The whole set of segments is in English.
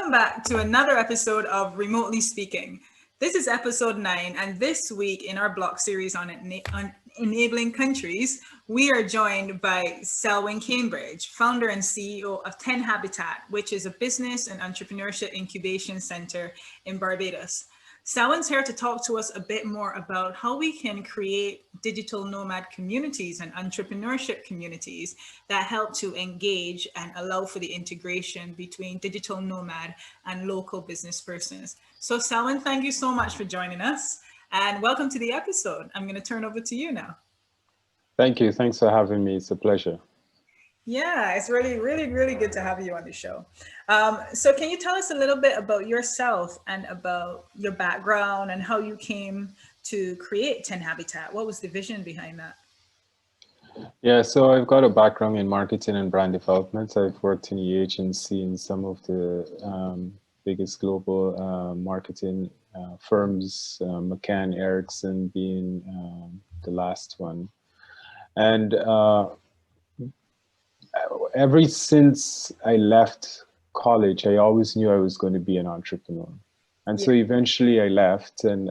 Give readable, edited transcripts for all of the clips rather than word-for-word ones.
welcome back to another episode of Remotely Speaking. This is episode 9, and this week in our block series on enabling countries, we are joined by Selwyn Cambridge, founder and CEO of TenHabitat, which is a business and entrepreneurship incubation center in Barbados. Selwyn's here to talk to us a bit more about how we can create digital nomad communities and entrepreneurship communities that help to engage and allow for the integration between digital nomad and local business persons. So Selwyn, thank you so much for joining us and welcome to the episode. I'm going to turn over to you now. Thank you. Thanks for having me. It's a pleasure. Yeah, it's really good to have you on the show. So can you tell us a little bit about yourself and about your background and how you came to create TenHabitat? What was the vision behind that? Yeah, so I've got a background in marketing and brand development. I've worked in the agency in some of the biggest global marketing firms, McCann Erickson being the last one. And ever since I left college, I always knew I was going to be an entrepreneur. And so eventually I left, and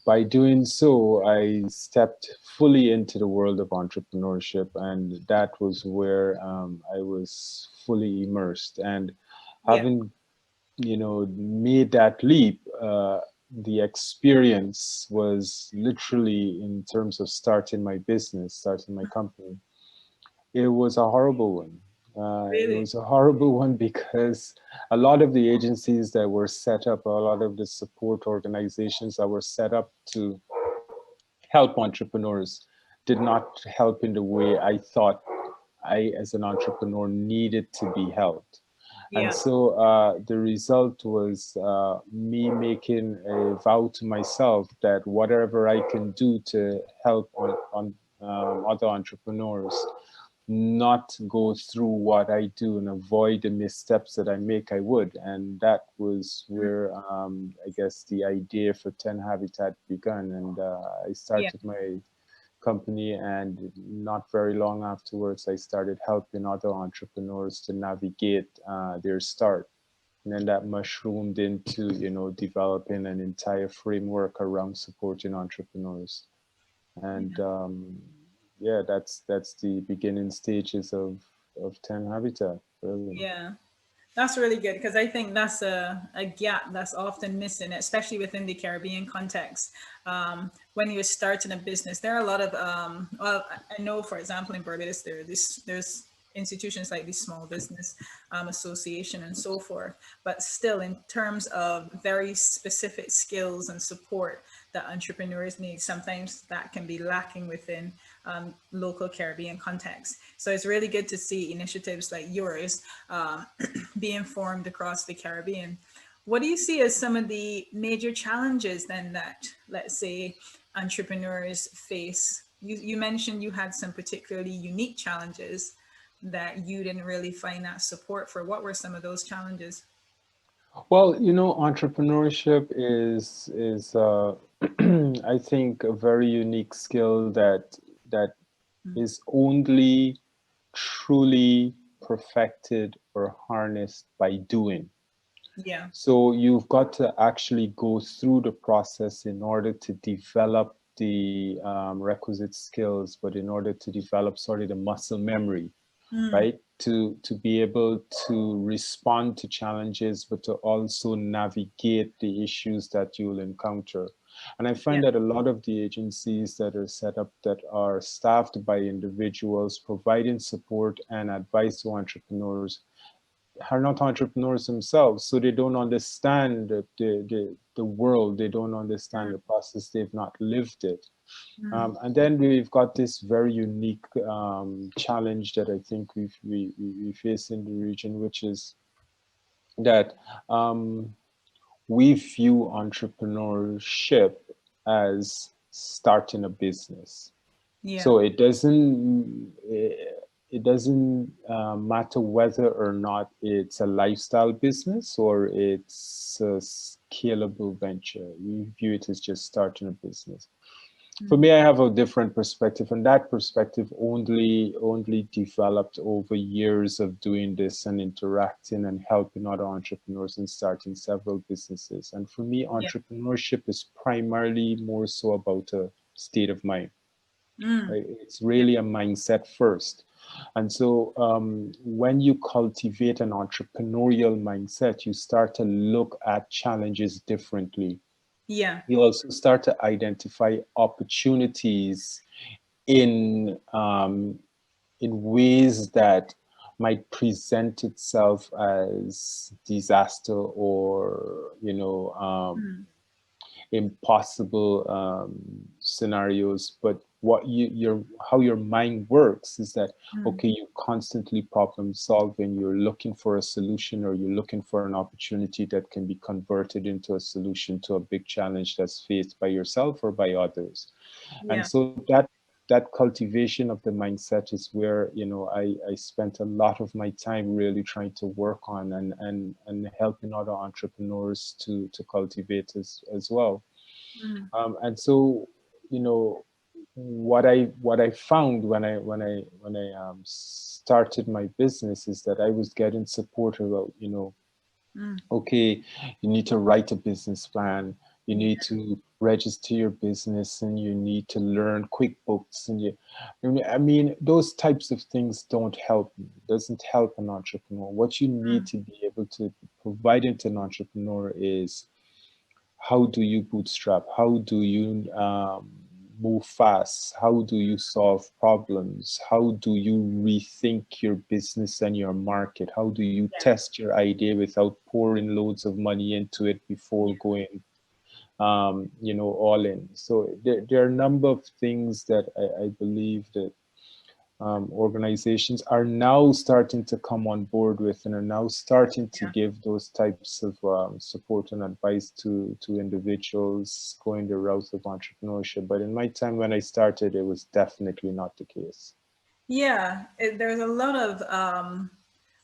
by doing so, I stepped fully into the world of entrepreneurship, and that was where I was fully immersed. And having, made that leap, the experience was literally, in terms of starting my business, starting my company, it was a horrible one. Really? It was a horrible one because a lot of the agencies that were set up, a lot of the support organizations that were set up to help entrepreneurs did not help in the way I thought I, as an entrepreneur, needed to be helped. And so the result was me making a vow to myself that whatever I can do to help on other entrepreneurs not go through what I do and avoid the missteps that I make, I would. And that was where I guess the idea for TenHabitat began. And I started my company, and not very long afterwards, I started helping other entrepreneurs to navigate their start. And then that mushroomed into, developing an entire framework around supporting entrepreneurs. And yeah, that's the beginning stages of TenHabitat. Really. Yeah, that's really good because I think that's a gap that's often missing, especially within the Caribbean context. When you're starting a business, there are a lot of, well, I know, for example, in Barbados, there's institutions like the Small Business Association and so forth. But still, in terms of very specific skills and support that entrepreneurs need, sometimes that can be lacking within local Caribbean context. So it's really good to see initiatives like yours being formed across the Caribbean. What do you see as some of the major challenges then that, let's say, entrepreneurs face? You mentioned you had some particularly unique challenges that you didn't really find that support for. What were some of those challenges? Well, entrepreneurship is I think a very unique skill that is only truly perfected or harnessed by doing. Yeah. So you've got to actually go through the process in order to develop the requisite skills, but in order to develop sort of the muscle memory, right? To be able to respond to challenges, but to also navigate the issues that you'll encounter. And I find that a lot of the agencies that are set up, that are staffed by individuals providing support and advice to entrepreneurs, are not entrepreneurs themselves, so they don't understand the world, they don't understand the process, they've not lived it. And then we've got this very unique challenge that I think we face in the region, which is that we view entrepreneurship as starting a business. So it doesn't matter whether or not it's a lifestyle business or it's a scalable venture. We view it as just starting a business. For me, I have a different perspective, and that perspective only developed over years of doing this and interacting and helping other entrepreneurs and starting several businesses. And for me, Yeah. entrepreneurship is primarily more so about a state of mind. Mm. Right? It's really a mindset first. And so when you cultivate an entrepreneurial mindset, you start to look at challenges differently. Yeah. You also start to identify opportunities in ways that might present itself as disaster or Mm. impossible scenarios. But what your how your mind works is that, Mm. okay, you're constantly problem solving, you're looking for a solution, or you're looking for an opportunity that can be converted into a solution to a big challenge that's faced by yourself or by others. And Yeah. so that cultivation of the mindset is where I spent a lot of my time really trying to work on and helping other entrepreneurs to cultivate as well. Mm. And so what I found when I started my business is that I was getting support about Mm. okay, you need to write a business plan, you Yeah. need to register your business, and you need to learn QuickBooks, and those types of things don't help me. It doesn't help an entrepreneur. What you need Mm. to be able to provide to an entrepreneur is, how do you bootstrap? How do you move fast? How do you solve problems? How do you rethink your business and your market? How do you Yeah. test your idea without pouring loads of money into it before Yeah. going, all in? So there are a number of things that I believe that organizations are now starting to come on board with and are now starting to Yeah. give those types of support and advice to individuals going the route of entrepreneurship. But in my time when I started, it was definitely not the case. Yeah, there's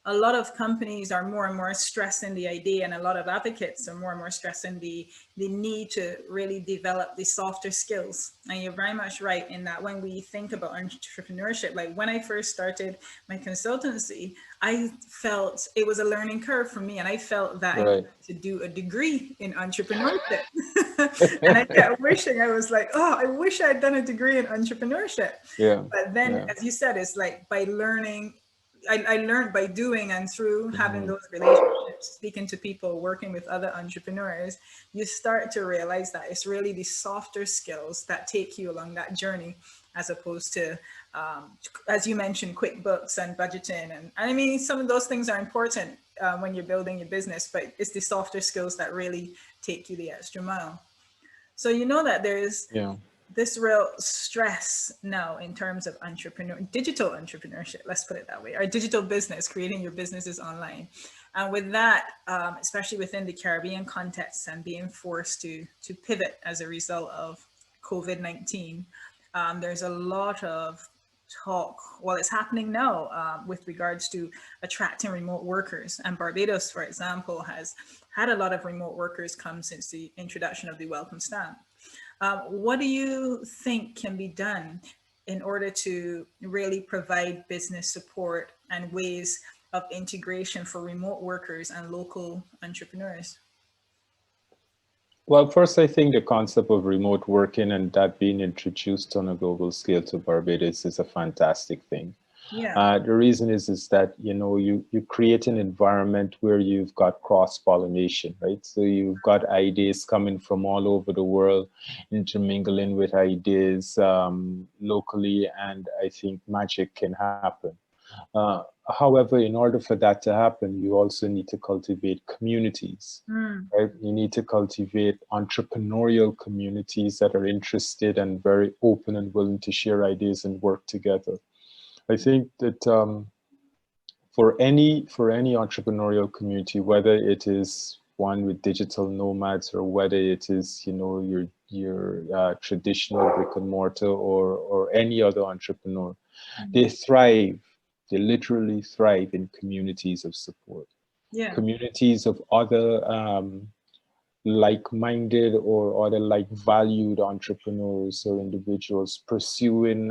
a lot of companies are more and more stressing the idea, and a lot of advocates are more and more stressing the need to really develop the softer skills. And you're very much right in that when we think about entrepreneurship, like when I first started my consultancy, I felt it was a learning curve for me, and I felt that I Right. needed to do a degree in entrepreneurship. And I kept wishing, I was like, oh, I wish I had done a degree in entrepreneurship. Yeah. But then, Yeah. as you said, it's like by learning, I learned by doing and through having Mhm. those relationships, speaking to people, working with other entrepreneurs, you start to realize that it's really the softer skills that take you along that journey, as opposed to, as you mentioned, QuickBooks and budgeting. And I mean, some of those things are important when you're building your business, but it's the softer skills that really take you the extra mile. So you know that there's Yeah. this real stress now in terms of digital entrepreneurship, let's put it that way, or digital business, creating your businesses online. And with that, especially within the Caribbean context and being forced to pivot as a result of COVID-19, there's a lot of talk, well, it's happening now with regards to attracting remote workers. And Barbados, for example, has had a lot of remote workers come since the introduction of the welcome stamp. What do you think can be done in order to really provide business support and ways of integration for remote workers and local entrepreneurs? Well, first, I think the concept of remote working and that being introduced on a global scale to Barbados is a fantastic thing. Yeah, The reason is that you create an environment where you've got cross pollination, right? So you've got ideas coming from all over the world, intermingling with ideas locally, and I think magic can happen. Uh, However, in order for that to happen, you also need to cultivate communities, mm, right? You need to cultivate entrepreneurial communities that are interested and very open and willing to share ideas and work together. I think that for any entrepreneurial community, whether it is one with digital nomads or whether it is your traditional brick and mortar or any other entrepreneur, mm, they thrive. They literally thrive in communities of support, yeah, communities of other like-minded or other like-valued entrepreneurs or individuals pursuing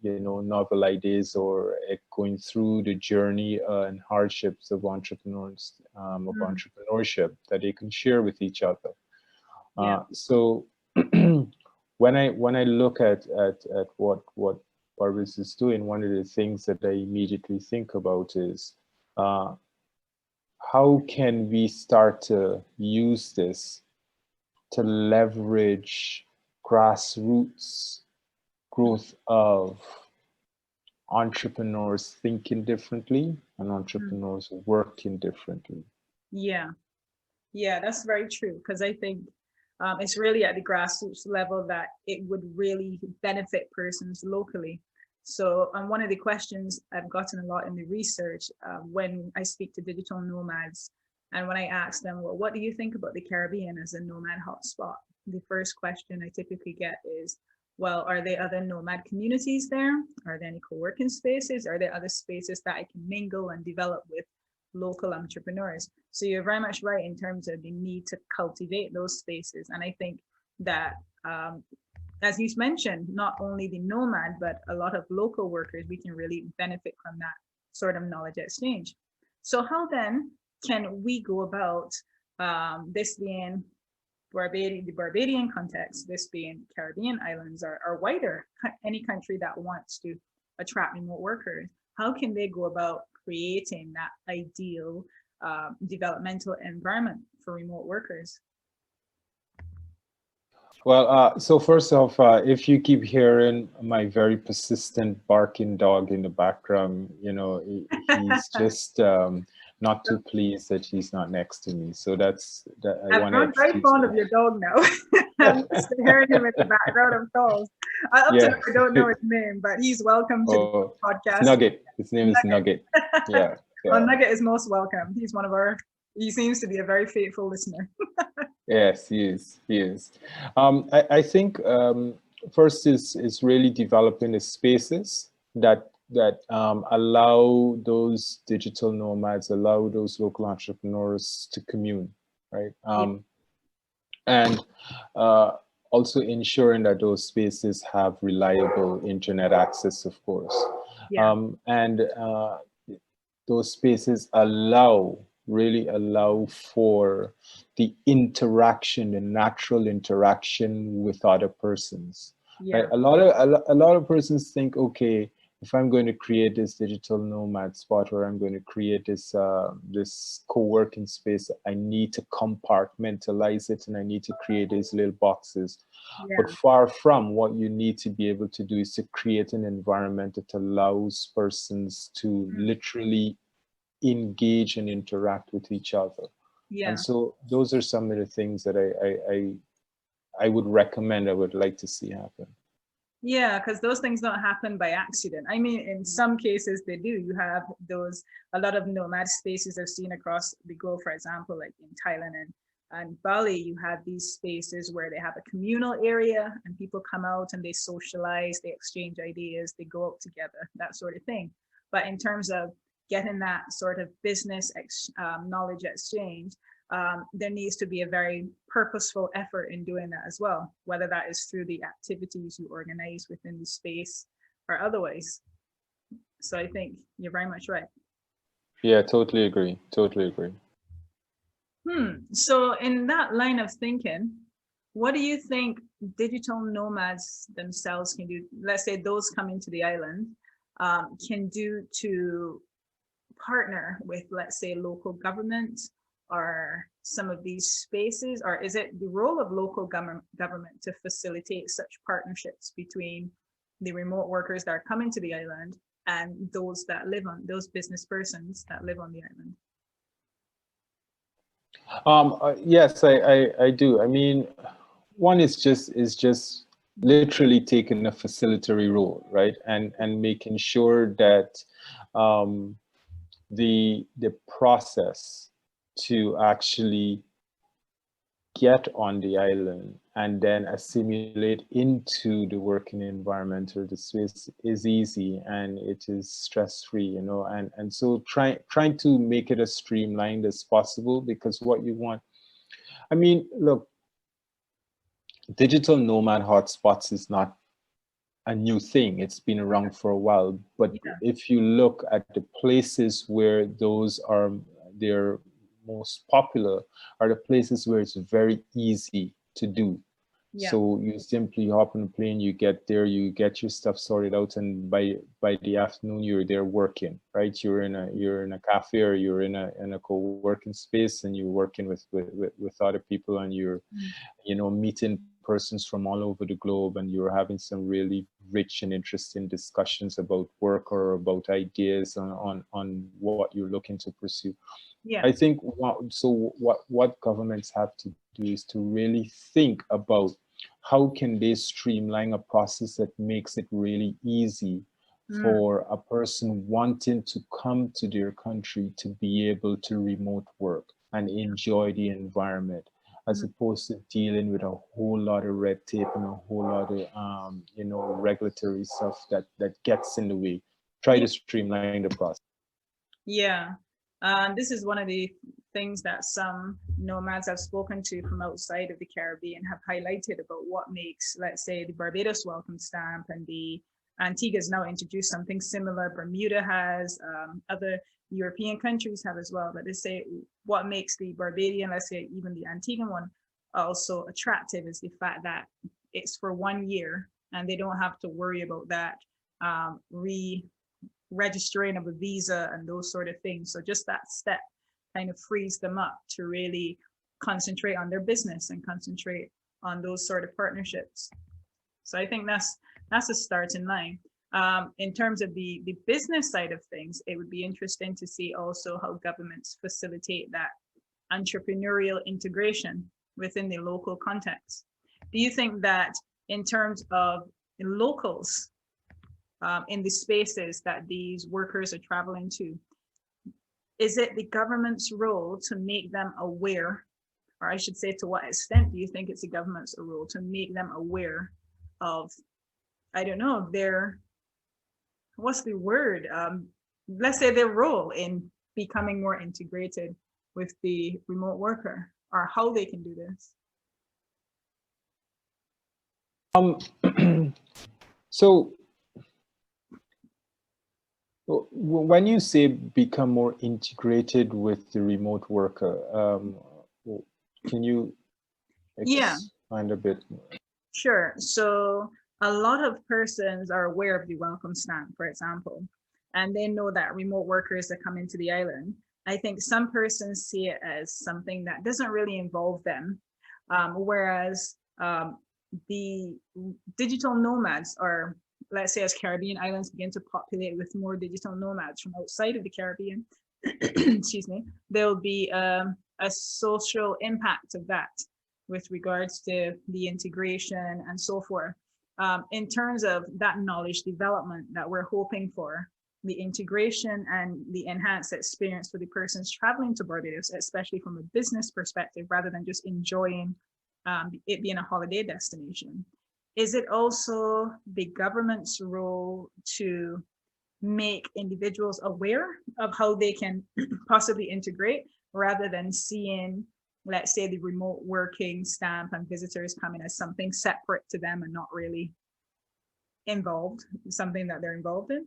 novel ideas or going through the journey and hardships of entrepreneurship that they can share with each other. Yeah. So when I look at what Barbara is doing, one of the things that I immediately think about is how can we start to use this to leverage grassroots growth of entrepreneurs thinking differently and entrepreneurs working differently. Yeah. Yeah, that's very true. Because I think it's really at the grassroots level that it would really benefit persons locally. So, one of the questions I've gotten a lot in the research when I speak to digital nomads, and when I ask them, well, what do you think about the Caribbean as a nomad hotspot? The first question I typically get is, well, are there other nomad communities there? Are there any co-working spaces? Are there other spaces that I can mingle and develop with local entrepreneurs? So you're very much right in terms of the need to cultivate those spaces. And I think that, as you mentioned, not only the nomad, but a lot of local workers, we can really benefit from that sort of knowledge exchange. So how then can we go about this being the Barbadian context, this being Caribbean islands or wider, any country that wants to attract remote workers? How can they go about creating that ideal developmental environment for remote workers? Well, so first off, if you keep hearing my very persistent barking dog in the background, he's just not too pleased that he's not next to me. So that's that. I I've want to grown very excuse fond that. of your dog now. I'm used to hearing him in the background of calls. Up to now, Yeah. I don't know his name, but he's welcome to the Oh, it's podcast. Nugget. His name is Nugget. Yeah. Well, Yeah. Nugget is most welcome. He's one of he seems to be a very faithful listener. Yes, he is. He is. I think first is really developing the spaces that allow those digital nomads, allow those local entrepreneurs to commune, right? And also ensuring that those spaces have reliable internet access, of course. Yeah. And those spaces really allow for the interaction, the natural interaction with other persons. Yeah. Right? A lot of persons think, okay, if I'm going to create this digital nomad spot or I'm going to create this co-working space, I need to compartmentalize it and I need to create these little boxes. Yeah. But far from, what you need to be able to do is to create an environment that allows persons to literally engage and interact with each other. Yeah. And so those are some of the things that I would recommend, I would like to see happen. Yeah, because those things don't happen by accident. I mean, in some cases they do. You have a lot of nomad spaces I've seen across the globe, for example, like in Thailand and Bali, you have these spaces where they have a communal area and people come out and they socialize, they exchange ideas, they go out together, that sort of thing. But in terms of getting that sort of business knowledge exchange, there needs to be a very purposeful effort in doing that as well, whether that is through the activities you organize within the space or otherwise. So I think you're very much right. Yeah, totally agree. Totally agree. So in that line of thinking, what do you think digital nomads themselves can do? Let's say those coming to the island can do to partner with, let's say, local government or some of these spaces, or is it the role of local government to facilitate such partnerships between the remote workers that are coming to the island and those those business persons that live on the island? Yes, I do. I mean, one is just literally taking a facilitatory role, right, and making sure that the process to actually get on the island and then assimilate into the working environment or the space is easy and it is stress-free, and so trying to make it as streamlined as possible, because what you want I mean, look, digital nomad hotspots is not a new thing. It's been around for a while. But Yeah. if you look at the places where those are, they're most popular, are the places where it's very easy to do. Yeah. So you simply hop on a plane, you get there, you get your stuff sorted out, and by the afternoon you're there working, right? You're in a cafe, or you're in a co-working space, and you're working with other people, and you're, Mm. meeting persons from all over the globe, and you're having some really rich and interesting discussions about work or about ideas on what you're looking to pursue. Yeah. I think what governments have to do is to really think about how can they streamline a process that makes it really easy Mm. for a person wanting to come to their country to be able to remote work and enjoy the environment, as Mm. opposed to dealing with a whole lot of red tape and a whole lot of regulatory stuff that gets in the way. Try Yeah. to streamline the process. Yeah. This is one of the things that some nomads I've spoken to from outside of the Caribbean have highlighted about what makes, let's say, the Barbados welcome stamp, and the Antigua's now introduced something similar. Bermuda has, other European countries have as well. But they say what makes the Barbadian, let's say even the Antiguan one, also attractive is the fact that it's for 1 year and they don't have to worry about that registering of a visa and those sort of things. So just that step kind of frees them up to really concentrate on their business and concentrate on those sort of partnerships. So I think that's a start in line. In terms of the business side of things, it would be interesting to see also how governments facilitate that entrepreneurial integration within the local context. Do you think that in terms of locals in the spaces that these workers are traveling to, is it the government's role to make them aware, or I should say, to what extent do you think it's the government's role to make them aware of, I don't know, their, what's the word? Let's say their role in becoming more integrated with the remote worker, or how they can do this? So when you say become more integrated with the remote worker, can you expand a bit more? Sure. So a lot of persons are aware of the welcome stamp, for example, and they know that remote workers that come into the island. I think some persons see it as something that doesn't really involve them, whereas the digital nomads, or let's say as Caribbean islands begin to populate with more digital nomads from outside of the Caribbean, excuse me, there'll be a social impact of that with regards to the integration and so forth. In terms of that knowledge development that we're hoping for, the integration and the enhanced experience for the persons traveling to Barbados, especially from a business perspective, rather than just enjoying it being a holiday destination. Is it also the government's role to make individuals aware of how they can possibly integrate, rather than seeing, let's say, the remote working stamp and visitors coming as something separate to them and not really involved, something that they're involved in?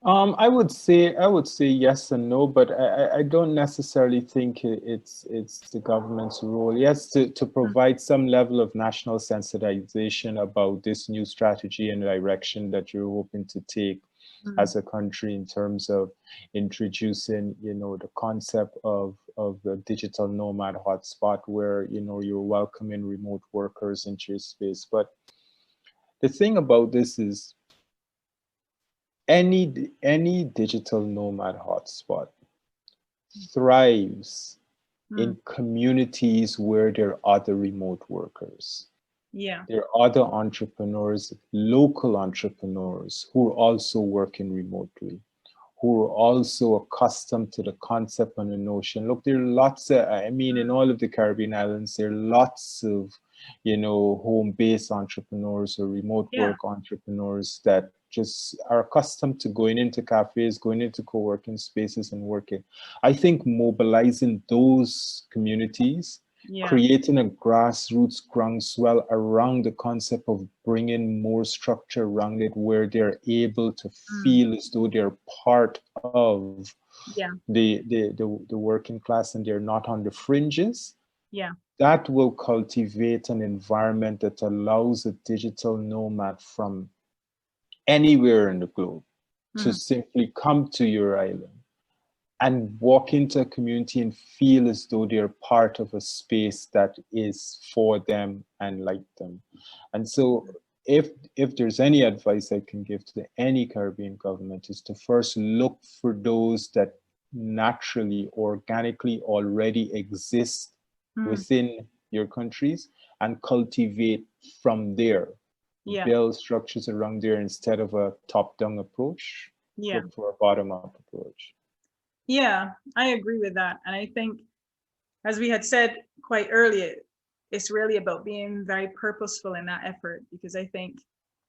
I would say yes and no, but I don't necessarily think it's the government's role. Yes, to provide some level of national sensitization about this new strategy and direction that you're hoping to take as a country in terms of introducing, the concept of the digital nomad hotspot where, you're welcoming remote workers into your space. But the thing about this is, any digital nomad hotspot thrives in communities where there are other remote workers. Yeah. There are other entrepreneurs, local entrepreneurs, who are also working remotely, who are also accustomed to the concept and the notion. Look, there are lots of, in all of the Caribbean islands, there are lots of, home-based entrepreneurs or remote work entrepreneurs that just are accustomed to going into cafes, going into co-working spaces and working. I think mobilizing those communities Yeah. creating a grassroots groundswell around the concept of bringing more structure around it, where they're able to Mm. feel as though they're part of Yeah. the working class and they're not on the fringes. Yeah. That will cultivate an environment that allows a digital nomad from anywhere in the globe to Mm. simply come to your island and walk into a community and feel as though they're part of a space that is for them and like them. And so if there's any advice I can give to any Caribbean government, is to first look for those that naturally, organically already exist Mm. within your countries and cultivate from there. Yeah. Build structures around there instead of a top-down approach. Yeah. Look for a bottom-up approach. Yeah, I agree with that. And I think, as we had said quite earlier, it's really about being very purposeful in that effort, because I think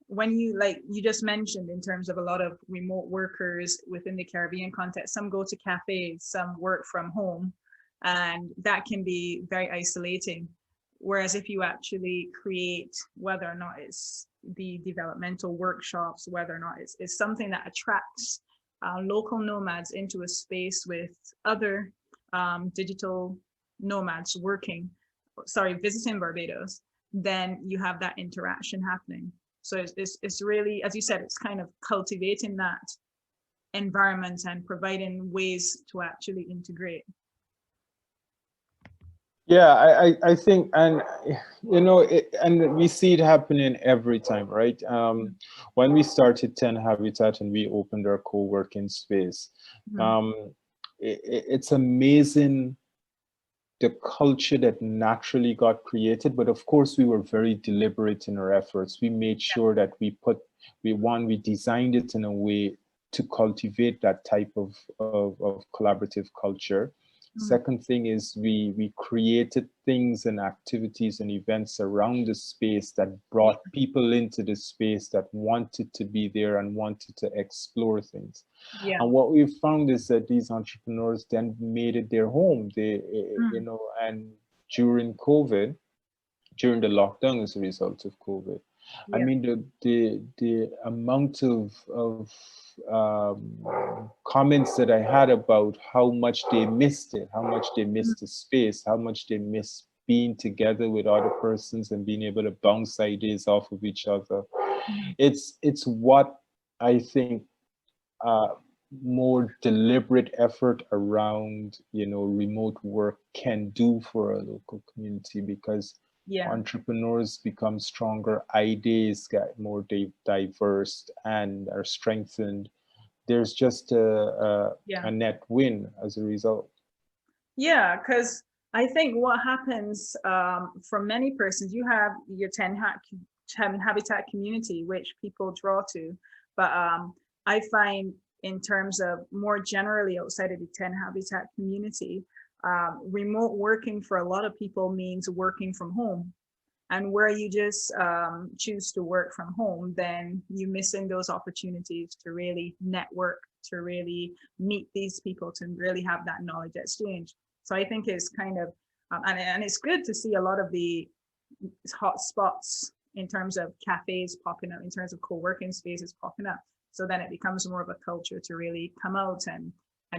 when you, like you just mentioned, in terms of a lot of remote workers within the Caribbean context, some go to cafes, some work from home, and that can be very isolating. Whereas if you actually create, whether or not it's the developmental workshops, whether or not it's something that attracts local nomads into a space with other digital nomads visiting Barbados, then you have that interaction happening. So it's really, as you said, it's kind of cultivating that environment and providing ways to actually integrate. Yeah, I think, and you know, and we see it happening every time, right? When we started TenHabitat and we opened our co-working space, it's amazing the culture that naturally got created. But of course, we were very deliberate in our efforts. We made sure that we designed it in a way to cultivate that type of collaborative culture. Second thing is we created things and activities and events around the space that brought people into the space that wanted to be there and wanted to explore things. Yeah. And what we've found is that these entrepreneurs then made it their home. They, you know, and during COVID, during the lockdown as a result of COVID, I mean, the amount of comments that I had about how much they missed it, how much they missed the space, how much they missed being together with other persons and being able to bounce ideas off of each other. It's what I think more deliberate effort around, you know, remote work can do for a local community, because entrepreneurs become stronger, ideas get more diverse and are strengthened. There's just a net win as a result. Yeah, because I think what happens for many persons, you have your TenHabitat community, which people draw to, but I find, in terms of more generally outside of the TenHabitat community, remote working for a lot of people means working from home. And where you just choose to work from home, then you're missing those opportunities to really network, to really meet these people, to really have that knowledge exchange. So I think it's kind of, and it's good to see a lot of the hot spots in terms of cafes popping up, in terms of co-working spaces popping up. So then it becomes more of a culture to really come out and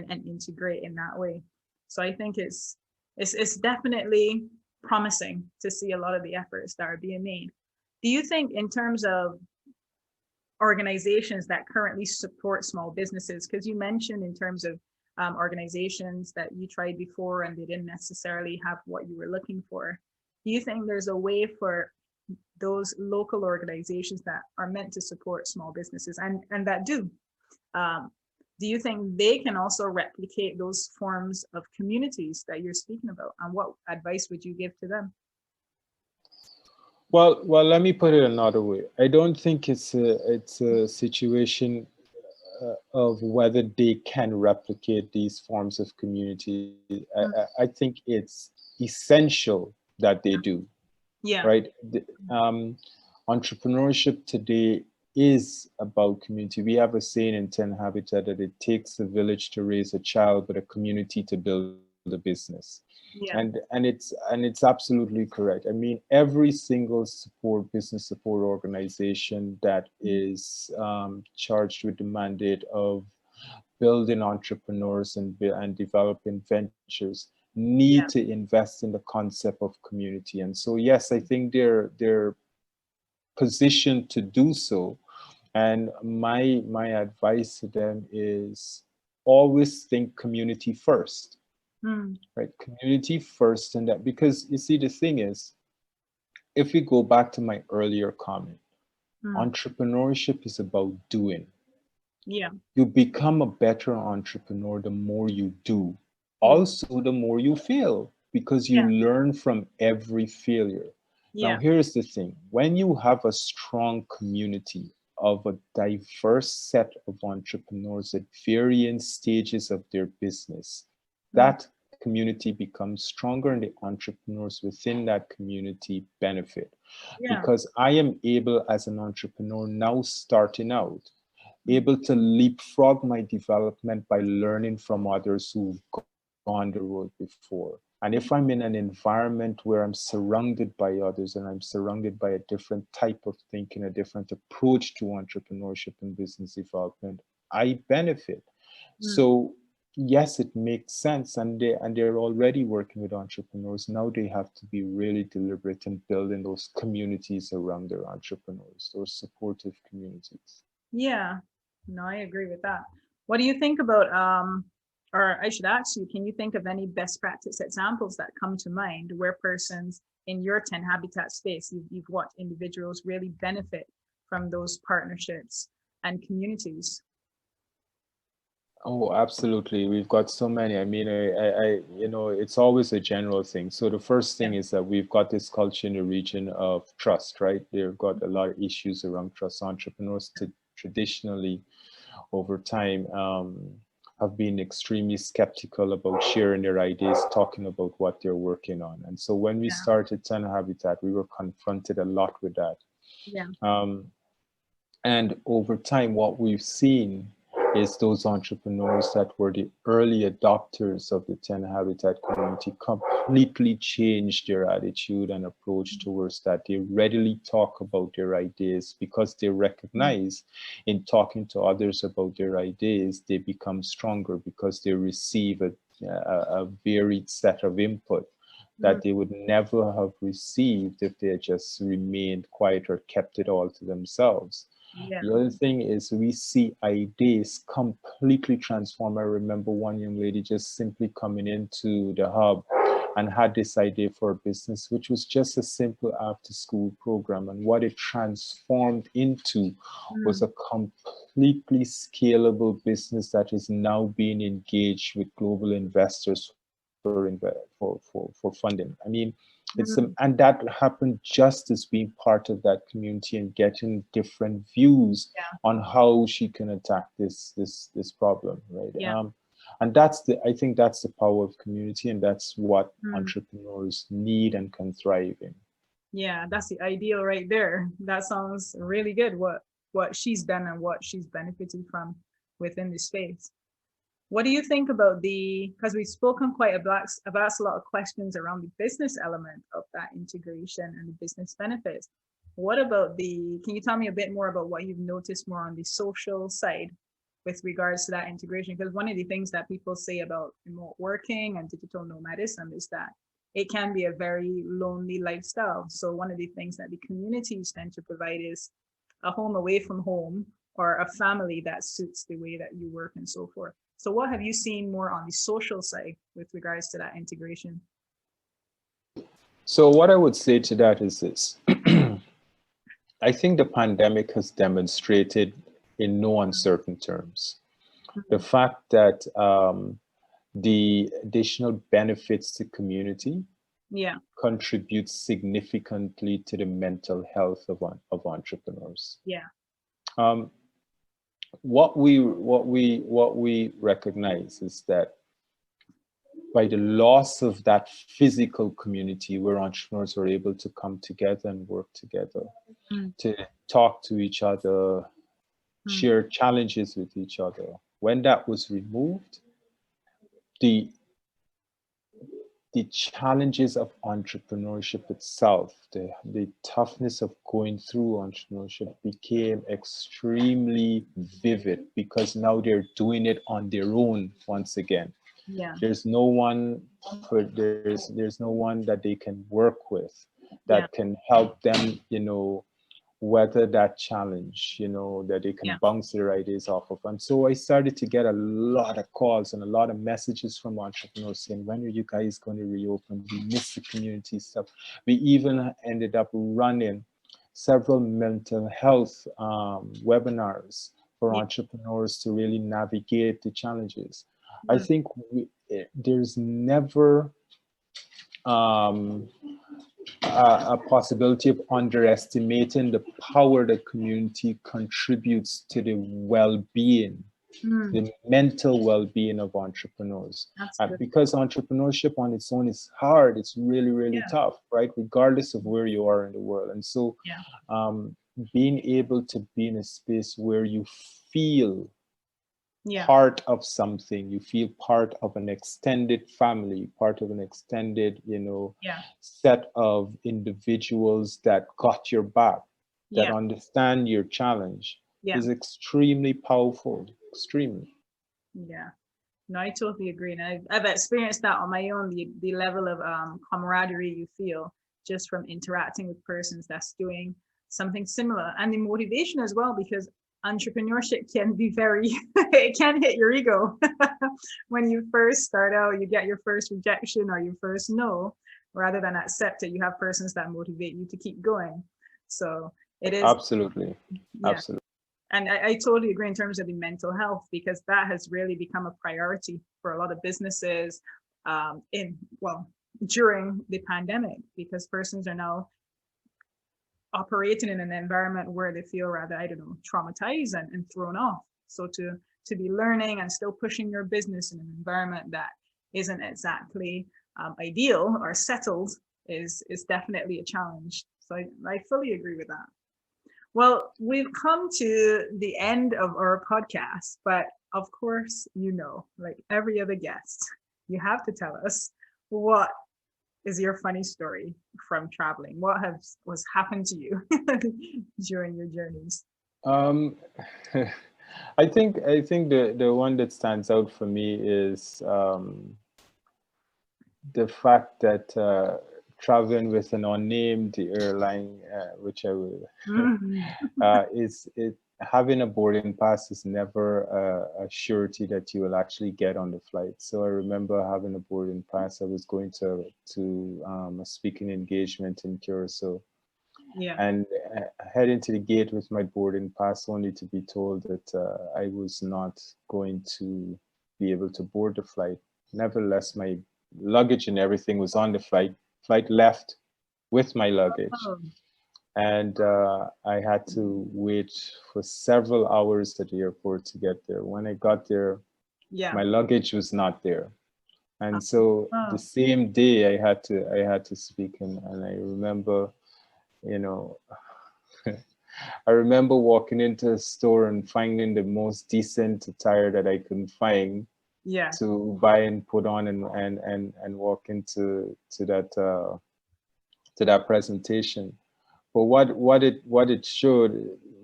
integrate in that way. So I think it's definitely promising to see a lot of the efforts that are being made. Do you think, in terms of organizations that currently support small businesses, because you mentioned in terms of organizations that you tried before and they didn't necessarily have what you were looking for, do you think there's a way for those local organizations that are meant to support small businesses and that do you think they can also replicate those forms of communities that you're speaking about? And what advice would you give to them? Well, let me put it another way. I don't think it's a situation of whether they can replicate these forms of community. I think it's essential that they do. Yeah. Right. Entrepreneurship today is about community. We have a saying in TenHabitat that it takes a village to raise a child, but a community to build a business. Yeah. And it's absolutely correct. I mean, every single business support organization that is charged with the mandate of building entrepreneurs and developing ventures need Yeah. to invest in the concept of community. And so yes, I think they're positioned to do so. And my advice to them is always think community first, Mm. right? Community first. And that, because you see, the thing is, if we go back to my earlier comment, Mm. entrepreneurship is about doing. Yeah. You become a better entrepreneur the more you do. Yeah. Also, the more you fail, because you Yeah. learn from every failure. Now, Yeah. here's the thing. When you have a strong community of a diverse set of entrepreneurs at varying stages of their business, Mm. that community becomes stronger and the entrepreneurs within that community benefit. Yeah. Because I am able, as an entrepreneur now starting out, Mm. able to leapfrog my development by learning from others who've gone the road before. And if I'm in an environment where I'm surrounded by others and I'm surrounded by a different type of thinking, a different approach to entrepreneurship and business development, I benefit. Mm. So yes, it makes sense, and they're already working with entrepreneurs. Now they have to be really deliberate in building those communities around their entrepreneurs, those supportive communities. Yeah. No, I agree with that. What do you think about, or I should ask you, can you think of any best practice examples that come to mind where persons in your TenHabitat space, you've watched individuals really benefit from those partnerships and communities? Oh, absolutely. We've got so many. I mean, it's always a general thing. So the first Yeah. thing is that we've got this culture in the region of trust, right? They've got a lot of issues around trust. Entrepreneurs traditionally, over time, have been extremely skeptical about sharing their ideas, talking about what they're working on. And so when we Yeah. started TenHabitat, we were confronted a lot with that. Yeah. And over time, what we've seen is those entrepreneurs that were the early adopters of the TenHabitat community completely changed their attitude and approach towards that. They readily talk about their ideas because they Mm. recognize in talking to others about their ideas, they become stronger because they receive a varied set of input Mm. that they would never have received if they had just remained quiet or kept it all to themselves. Yeah. The other thing is we see ideas completely transform. I remember one young lady just simply coming into the hub and had this idea for a business, which was just a simple after school program. And what it transformed into was Mm. a completely scalable business that is now being engaged with global investors for funding. I mean, Mm. and that happened just as being part of that community and getting different views Yeah. on how she can attack this problem, right? Yeah. And I think that's the power of community, and that's what Mm. entrepreneurs need and can thrive in. Yeah, that's the ideal right there. That sounds really good. What she's done and what she's benefited from within the space. What do you think about because we've spoken quite about a lot of questions around the business element of that integration and the business benefits. What about can you tell me a bit more about what you've noticed more on the social side with regards to that integration? Because one of the things that people say about remote working and digital nomadism is that it can be a very lonely lifestyle. So one of the things that the communities tend to provide is a home away from home or a family that suits the way that you work and so forth. So what have you seen more on the social side with regards to that integration? So what I would say to that is this. I think the pandemic has demonstrated in no uncertain terms the Mhm. fact that the additional benefits to community Yeah. contributes significantly to the mental health of entrepreneurs. Yeah. Um, what we recognize is that by the loss of that physical community where entrepreneurs are able to come together and work together, Mm. to talk to each other, Mm. share challenges with each other, when that was removed, the the challenges of entrepreneurship itself, the toughness of going through entrepreneurship became extremely vivid because now they're doing it on their own once again. Yeah. There's no one there's no one that they can work with Yeah. that can help them, weather that challenge, that they can Yeah. bounce their ideas off of. And so I started to get a lot of calls and a lot of messages from entrepreneurs saying, when are you guys going to reopen? We miss the community stuff. We even ended up running several mental health webinars for Yeah. entrepreneurs to really navigate the challenges. I Mm. think there's never a possibility of underestimating the power the community contributes to the well-being, Mm. the mental well-being of entrepreneurs. That's good. Because entrepreneurship on its own is hard, it's really, really Yeah. tough, right? Regardless of where you are in the world. And so Yeah. being able to be in a space where you feel Yeah. part of something, you feel part of an extended family, part of an extended, Yeah. set of individuals that got your back, that Yeah. understand your challenge, Yeah. is extremely powerful, extremely. Yeah. No, I totally agree. And I've experienced that on my own, the level of camaraderie you feel just from interacting with persons that's doing something similar, and the motivation as well, because entrepreneurship can be very, it can hit your ego. When you first start out, you get your first rejection or your first no, rather than accept it, you have persons that motivate you to keep going. So it is. Absolutely. Yeah. Absolutely. And I totally agree in terms of the mental health, because that has really become a priority for a lot of businesses during the pandemic, because persons are now operating in an environment where they feel rather, I don't know, traumatized and thrown off. So to be learning and still pushing your business in an environment that isn't exactly ideal or settled is definitely a challenge. So I fully agree with that. Well, we've come to the end of our podcast, but of course, like every other guest, you have to tell us, what is your funny story from traveling? What was happened to you during your journeys? I think the one that stands out for me is the fact that traveling with an unnamed airline, which I will, is it having a boarding pass is never a surety that you will actually get on the flight. So I remember having a boarding pass. I was going to a speaking engagement in Curacao. Yeah. And heading to the gate with my boarding pass, only to be told that I was not going to be able to board the flight. Nevertheless, my luggage and everything was on the flight. Flight left with my luggage. Oh. And I had to wait for several hours at the airport to get there. When I got there, my luggage was not there. And so the same day I had to speak, and I remember, I remember walking into a store and finding the most decent attire that I could find to buy and put on and walk into that presentation. But what it showed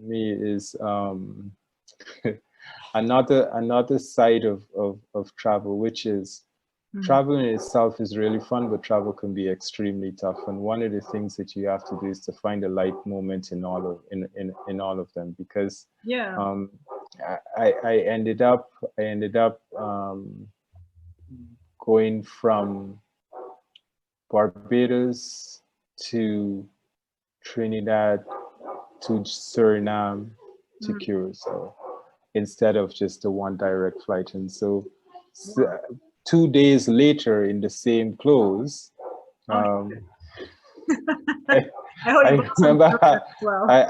me is another side of travel, which is travel in itself is really fun, but travel can be extremely tough. And one of the things that you have to do is to find a light moment in all of them, because I ended up going from Barbados to Trinidad to Suriname to Curacao instead of just the one direct flight. And so 2 days later in the same clothes, I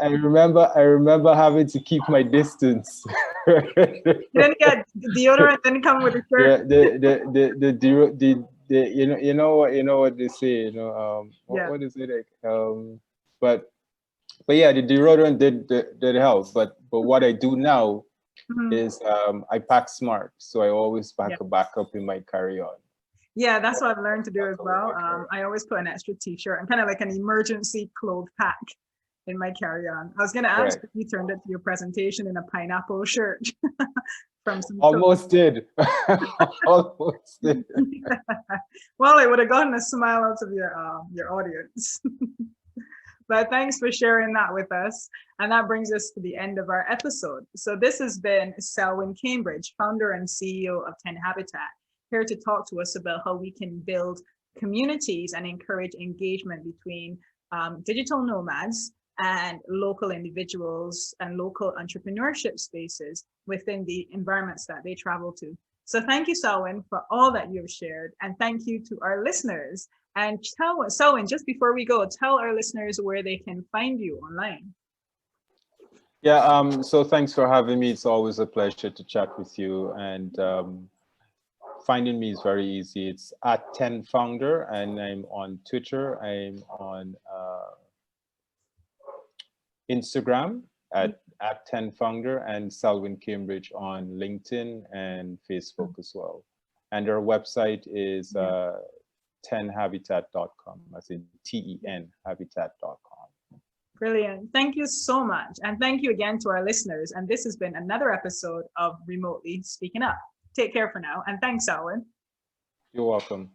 remember having to keep my distance. You didn't get deodorant, didn't come with a shirt. You know what they say, what is it like? But yeah, the deodorant did help. But what I do now is I pack smart, so I always pack a backup in my carry-on. Yeah, that's what I've learned to do as well. I always put an extra t-shirt and kind of like an emergency clothes pack in my carry-on. I was going to ask Right. if you turned it to your presentation in a pineapple shirt from some Almost did. Almost did. Well, it would have gotten a smile out of your audience. But thanks for sharing that with us. And that brings us to the end of our episode. So this has been Selwyn Cambridge, founder and CEO of TenHabitat, here to talk to us about how we can build communities and encourage engagement between digital nomads and local individuals and local entrepreneurship spaces within the environments that they travel to. So thank you, Selwyn, for all that you've shared. And thank you to our listeners. And Selwyn, just before we go, tell our listeners where they can find you online. Yeah, so thanks for having me. It's always a pleasure to chat with you. And finding me is very easy. It's at @10founder, and I'm on Twitter. I'm on Instagram at @10founder, and Selwyn Cambridge on LinkedIn and Facebook as well. And our website is tenhabitat.com, as in TEN habitat.com. Brilliant. Thank you so much. And thank you again to our listeners. And this has been another episode of Remotely Speaking Up. Take care for now. And thanks, Selwyn. You're welcome.